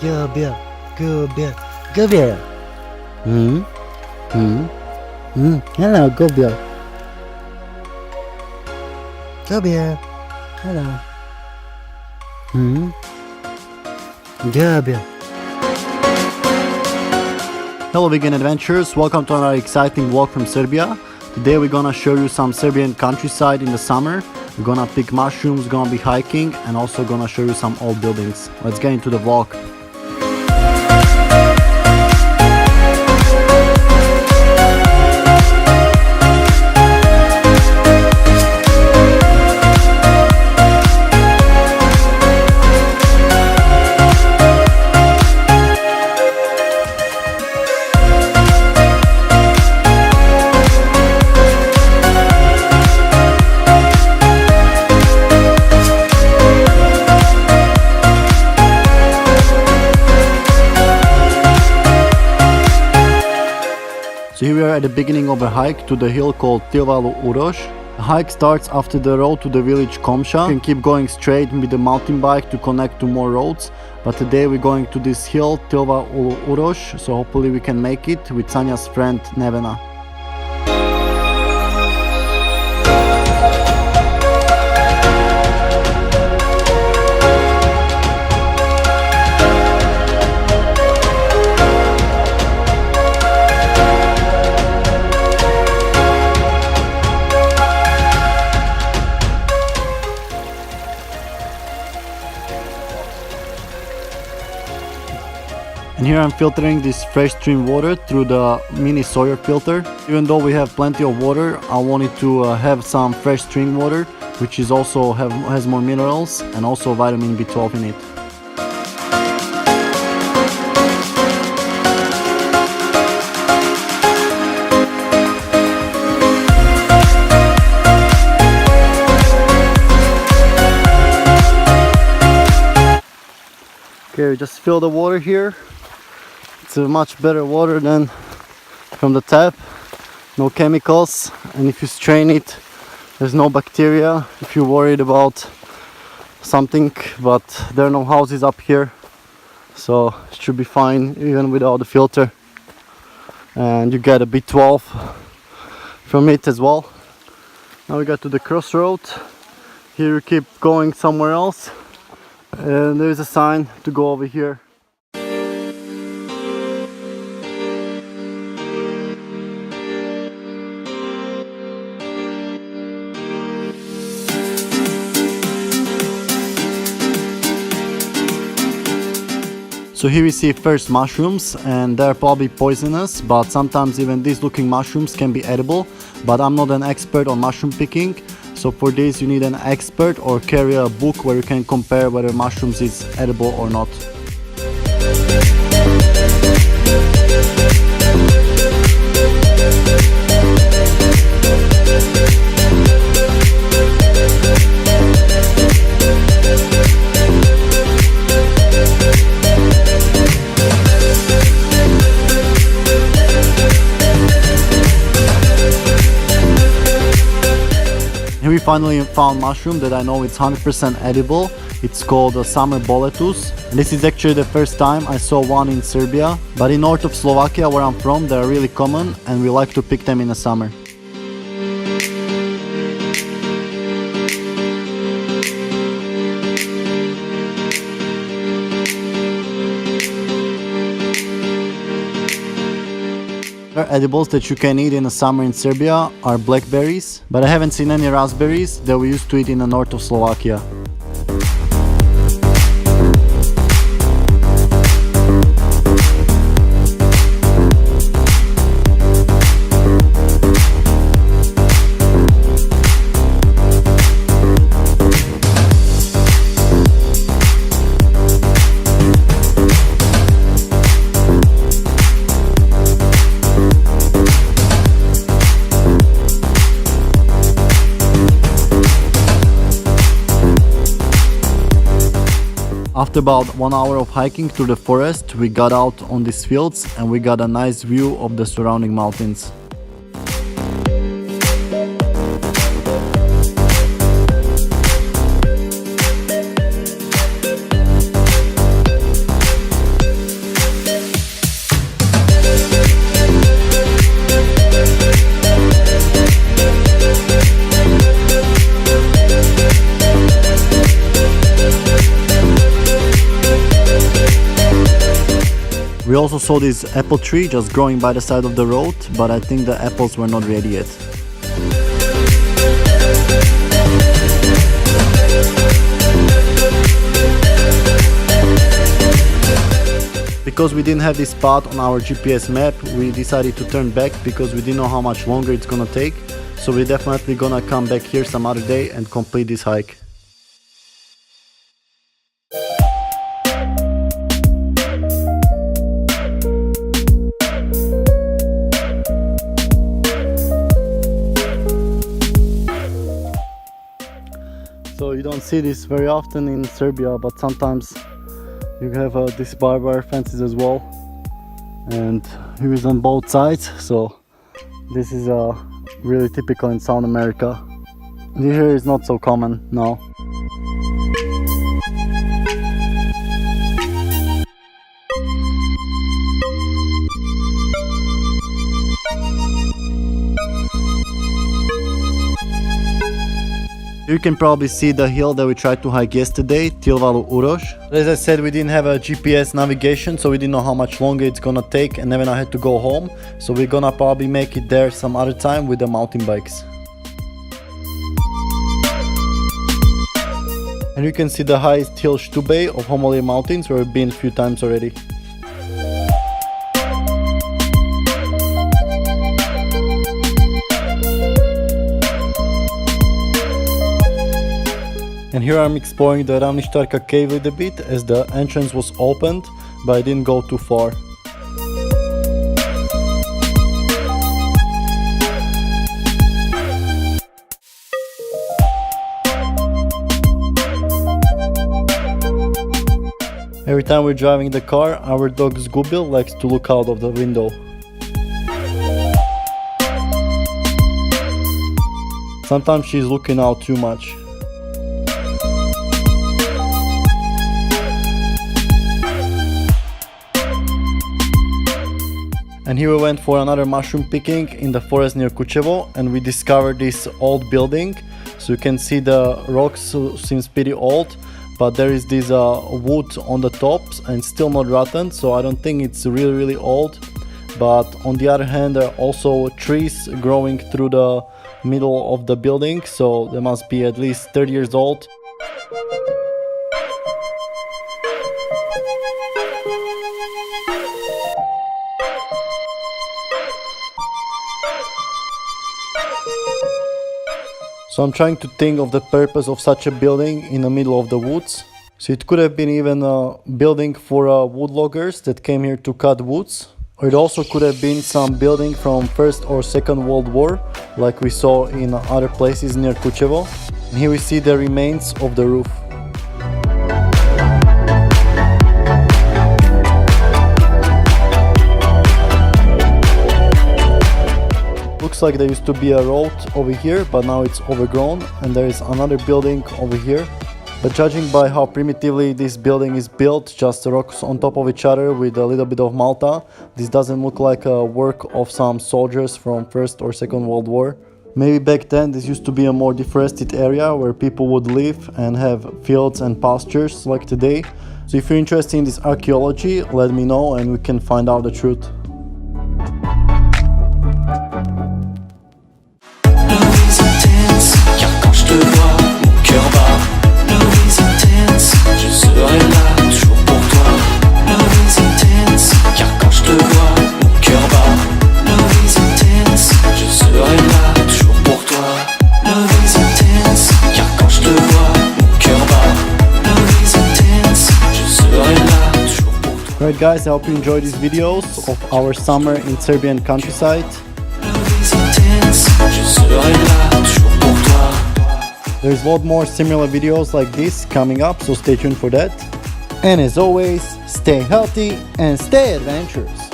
Go Bill, go Bill, go Bill. Hmm? Hmm? Hmm? Hello, go Bill. Go Bill. Hello. Hmm? Go Bill. Hello vegan adventurers, welcome to another exciting walk from Serbia. Today we're gonna show you some Serbian countryside in the summer. We're gonna pick mushrooms, gonna be hiking, and also gonna show you some old buildings. Let's get into the walk. So here we are at the beginning of a hike to the hill called Tilvalu Uroš. The hike starts after the road to the village Komša. You can keep going straight with the mountain bike to connect to more roads. But today we're going to this hill, Tilvalu Uroš, so hopefully we can make it with Sanja's friend Nevena. And here I'm filtering this fresh stream water through the mini Sawyer filter. Even though we have plenty of water, I wanted to have some fresh stream water, which is also has more minerals and also vitamin B12 in it. Okay, we just fill the water here. It's a much better water than from the tap, no chemicals, and if you strain it, there's no bacteria if you're worried about something, but there are no houses up here, so it should be fine even without the filter. And you get a B12 from it as well. Now we got to the crossroad. Here you keep going somewhere else, and there is a sign to go over here. So here we see first mushrooms, and they're probably poisonous, but sometimes even these looking mushrooms can be edible. But I'm not an expert on mushroom picking, so for this you need an expert or carry a book where you can compare whether mushrooms is edible or not. We finally found mushroom that I know it's 100% edible. It's called a summer boletus. This is actually the first time I saw one in Serbia, but in north of Slovakia where I'm from they are really common and we like to pick them in the summer. Edibles that you can eat in the summer in Serbia are blackberries, but I haven't seen any raspberries that we used to eat in the north of Slovakia. After about 1 hour of hiking through the forest, we got out on these fields and we got a nice view of the surrounding mountains. We also saw this apple tree just growing by the side of the road, but I think the apples were not ready yet. Because we didn't have this spot on our GPS map, we decided to turn back because we didn't know how much longer it's gonna take. So we're definitely gonna come back here some other day and complete this hike. So you don't see this very often in Serbia, but sometimes you have these barbed wire fences as well, and here is on both sides. So this is really typical in South America. Here is not so common now. You can probably see the hill that we tried to hike yesterday, Tilvalu Uroš. As I said, we didn't have a GPS navigation, so we didn't know how much longer it's gonna take, and then I had to go home. So we're gonna probably make it there some other time with the mountain bikes. And you can see the highest hill Štubej of Homolje Mountains, where we've been a few times already. And here I'm exploring the Ravništarka cave a little bit, as the entrance was opened, but I didn't go too far. Every time we're driving the car, our dog Zgubil likes to look out of the window. Sometimes she's looking out too much. And here we went for another mushroom picking in the forest near Kučevo, and we discovered this old building. So you can see the rocks seems pretty old, but there is this wood on the tops and still not rotten, so I don't think it's really old. But on the other hand, there are also trees growing through the middle of the building, so they must be at least 30 years old. So I'm trying to think of the purpose of such a building in the middle of the woods. So it could have been even a building for wood loggers that came here to cut woods. Or it also could have been some building from First or Second World War, like we saw in other places near Kučevo. And here we see the remains of the roof. Looks like there used to be a road over here, but now it's overgrown, and there is another building over here. But judging by how primitively this building is built, just rocks on top of each other with a little bit of malta, this doesn't look like a work of some soldiers from First or Second World War. Maybe back then this used to be a more deforested area where people would live and have fields and pastures like today. So if you're interested in this archaeology, let me know and we can find out the truth. Alright guys, I hope you enjoyed these videos of our summer in Serbian countryside. There's a lot more similar videos like this coming up, so stay tuned for that. And as always, stay healthy and stay adventurous.